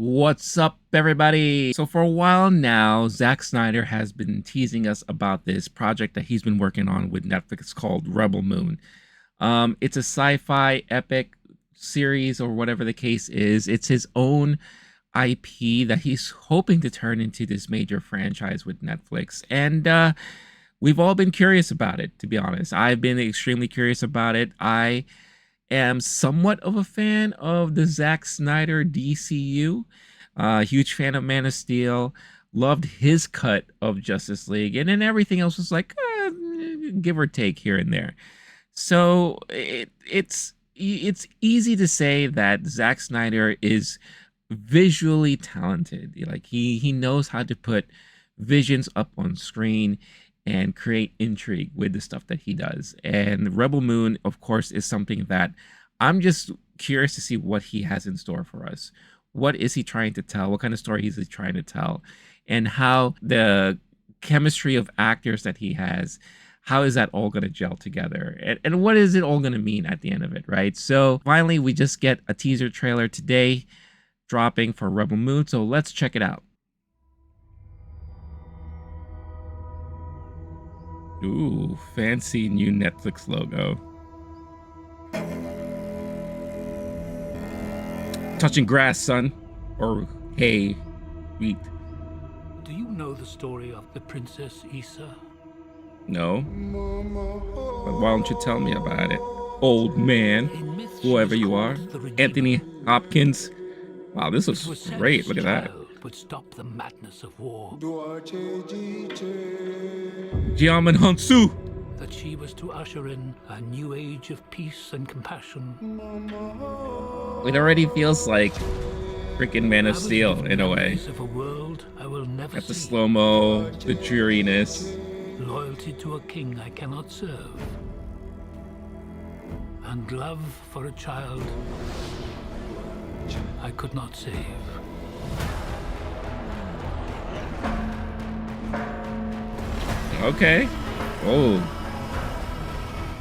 What's up, everybody? So for a while now, Zack Snyder has been teasing us about this project that he's been working on with Netflix called Rebel Moon. It's a sci-fi epic series or whatever the case is. It's his own IP that he's hoping to turn into this major franchise with Netflix. And we've all been curious about it, to be honest. I've been extremely curious about it. I am somewhat of a fan of the Zack Snyder DCU. Huge fan of Man of Steel. Loved his cut of Justice League, and then everything else was like give or take here and there. So it's easy to say that Zack Snyder is visually talented. Like he knows how to put visions up on screen and create intrigue with the stuff that he does. And Rebel Moon, of course, is something that I'm just curious to see what he has in store for us. What is he trying to tell? What kind of story is he trying to tell? And how the chemistry of actors that he has, how is that all going to gel together? And what is it all going to mean at the end of it, right? So finally, we just get a teaser trailer today dropping for Rebel Moon. So let's check it out. Ooh, fancy new Netflix logo. Touching grass, son. Or hay, wheat. Do you know the story of the Princess Issa? No. But why don't you tell me about it? Old man, whoever you are. Anthony Hopkins. Wow, this looks great. Look at that. Would stop the madness of war. Jiamin Hansu. That she was to usher in a new age of peace and compassion. It already feels like freaking Man of Steel in a way. Of a world I will never Got the see. slow-mo, the dreariness. Loyalty to a king I cannot serve. And love for a child I could not save. Okay. Oh.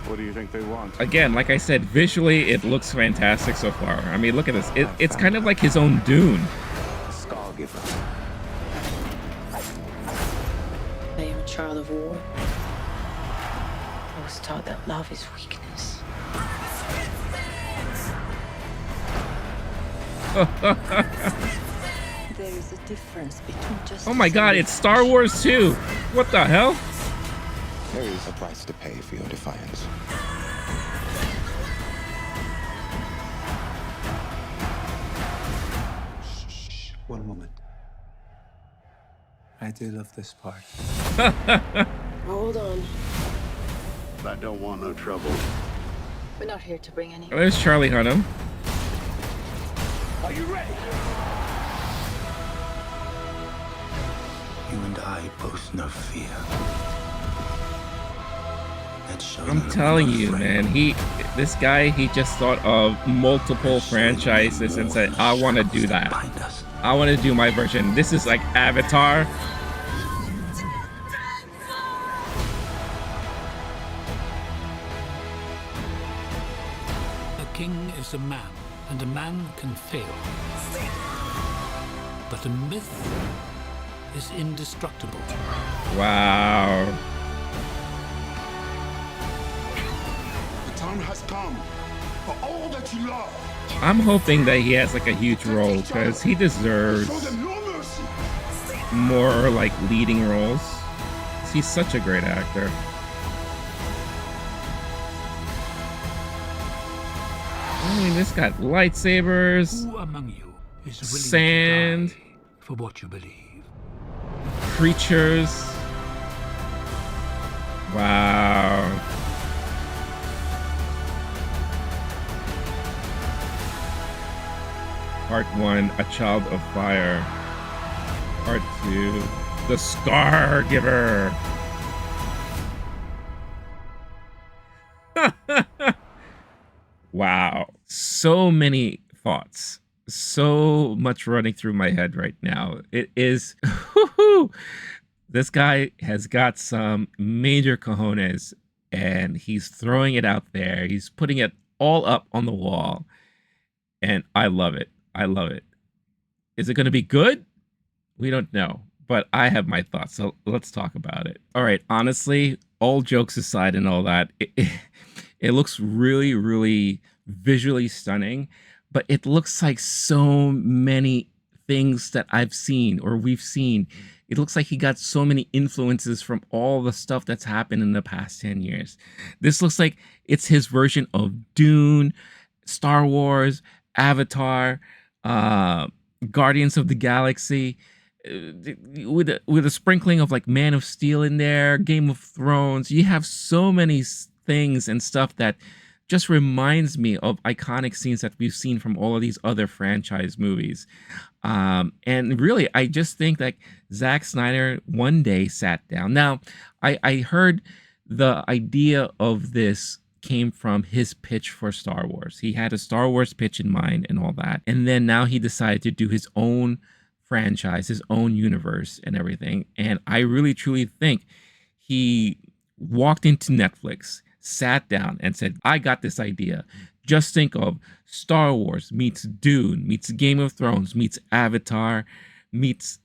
What do you think they want? Again, like I said, visually it looks fantastic so far. I mean, look at this. It's kind of like his own Dune. Scar-giver. I am a child of war. I was taught that love is weakness. There is a difference between justice. Oh my god, it's Star Wars 2. What the hell? There is a price to pay for your defiance. Shh. One moment. I do love this part. Hold on. I don't want no trouble. We're not here to bring any. Oh, there's Charlie Hunnam. Are you ready? You and I both know fear. I'm telling you, man, this guy, he just thought of multiple franchises and said, I want to do that. I want to do my version. This is like Avatar. A king is a man, and a man can fail. But a myth is indestructible. Wow. The time has come for all that you love. I'm hoping that he has like a huge role because he deserves Show them no mercy. more like leading roles. He's such a great actor. I mean, this got lightsabers, Who among you is willing sand, to die for what you believe? creatures. Wow. Part 1, A Child of Fire. Part 2, The Scar-Giver. Wow. So many thoughts. So much running through my head right now. It is... This guy has got some major cojones, and he's throwing it out there. He's putting it all up on the wall. And I love it. I love it. Is it going to be good? We don't know, but I have my thoughts, so let's talk about it. All right, honestly, all jokes aside and all that, it looks really, really visually stunning, but it looks like so many things that I've seen or we've seen. It looks like he got so many influences from all the stuff that's happened in the past 10 years. This looks like it's his version of Dune, Star Wars, Avatar, Guardians of the Galaxy, with a sprinkling of like Man of Steel in there, Game of Thrones. You have so many things and stuff that just reminds me of iconic scenes that we've seen from all of these other franchise movies. And really, I just think that Zack Snyder one day sat down. Now, I heard the idea of this came from his pitch for Star Wars. He had a Star Wars pitch in mind and all that. And then now he decided to do his own franchise, his own universe and everything. And I really truly think he walked into Netflix, sat down and said, I got this idea. Just think of Star Wars meets Dune, meets Game of Thrones, meets Avatar, meets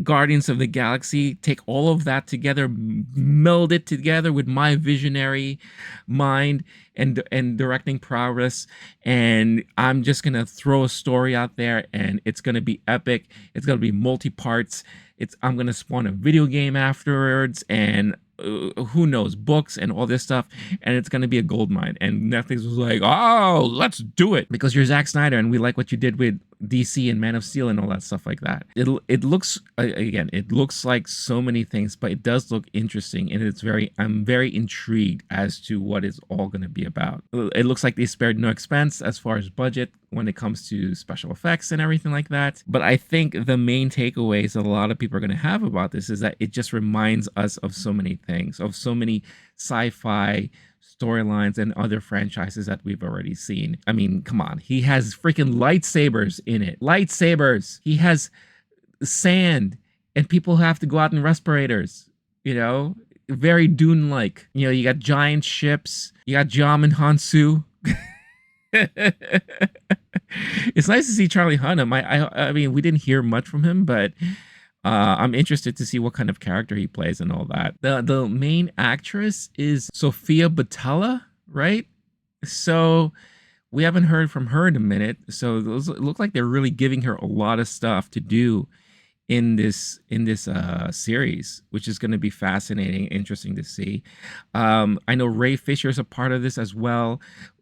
Guardians of the Galaxy. Take all of that together, meld it together with my visionary mind and directing prowess, and I'm just gonna throw a story out there, and it's gonna be epic. It's gonna be multi-parts. I'm gonna spawn a video game afterwards, and who knows, books and all this stuff, and it's going to be a gold mine. And Netflix was like, oh, let's do it because you're Zack Snyder and we like what you did with DC and Man of Steel and all that stuff like that. It looks, again, it looks like so many things, but it does look interesting, and I'm very intrigued as to what it's all going to be about. It looks like they spared no expense as far as budget when it comes to special effects and everything like that. But I think the main takeaways that a lot of people are going to have about this is that it just reminds us of so many things, of so many sci-fi storylines and other franchises that we've already seen. I mean, come on. He has freaking lightsabers in it. Lightsabers. He has sand, and people have to go out in respirators, you know? Very Dune-like. You know, you got giant ships. You got Jom and Hansu. It's nice to see Charlie Hunnam. I mean, we didn't hear much from him, but I'm interested to see what kind of character he plays and all that. The main actress is Sofia Boutella, right? So we haven't heard from her in a minute. So those look like they're really giving her a lot of stuff to do in this series, which is going to be fascinating, interesting to see. I know Ray Fisher is a part of this as well.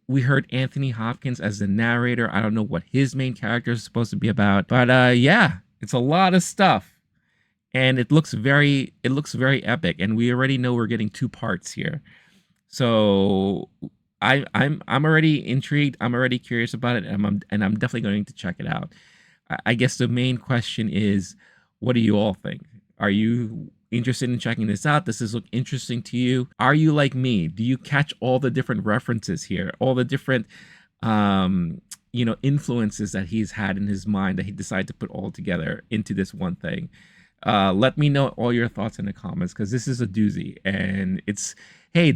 We heard Anthony Hopkins as the narrator. I don't know what his main character is supposed to be about, but yeah, it's a lot of stuff, and it looks very epic. And we already know we're getting 2 parts here, so I'm already intrigued. I'm already curious about it, and I'm definitely going to check it out. I guess the main question is, what do you all think? Are you interested in checking this out? Does this look interesting to you? Are you like me? Do you catch all the different references here, all the different influences that he's had in his mind that he decided to put all together into this one thing? Let me know all your thoughts in the comments, because this is a doozy, and it's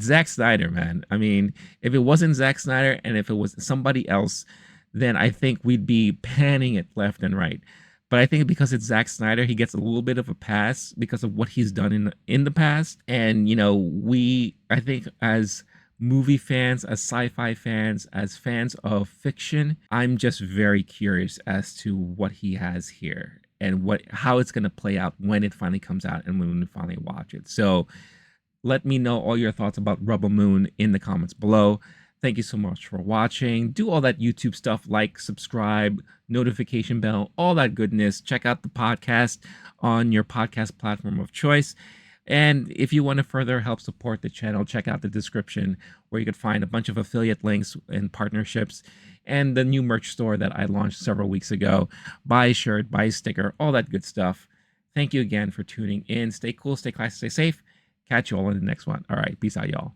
Zack Snyder, man. I mean, if it wasn't Zack Snyder and if it was somebody else, then I think we'd be panning it left and right. But I think because it's Zack Snyder, he gets a little bit of a pass because of what he's done in the past. And, I think as movie fans, as sci-fi fans, as fans of fiction, I'm just very curious as to what he has here and how it's going to play out when it finally comes out and when we finally watch it. So let me know all your thoughts about Rebel Moon in the comments below. Thank you so much for watching. Do all that YouTube stuff, like, subscribe, notification bell, all that goodness. Check out the podcast on your podcast platform of choice. And if you want to further help support the channel, check out the description where you could find a bunch of affiliate links and partnerships and the new merch store that I launched several weeks ago. Buy a shirt, buy a sticker, all that good stuff. Thank you again for tuning in. Stay cool, stay classy, stay safe. Catch you all in the next one. All right, peace out, y'all.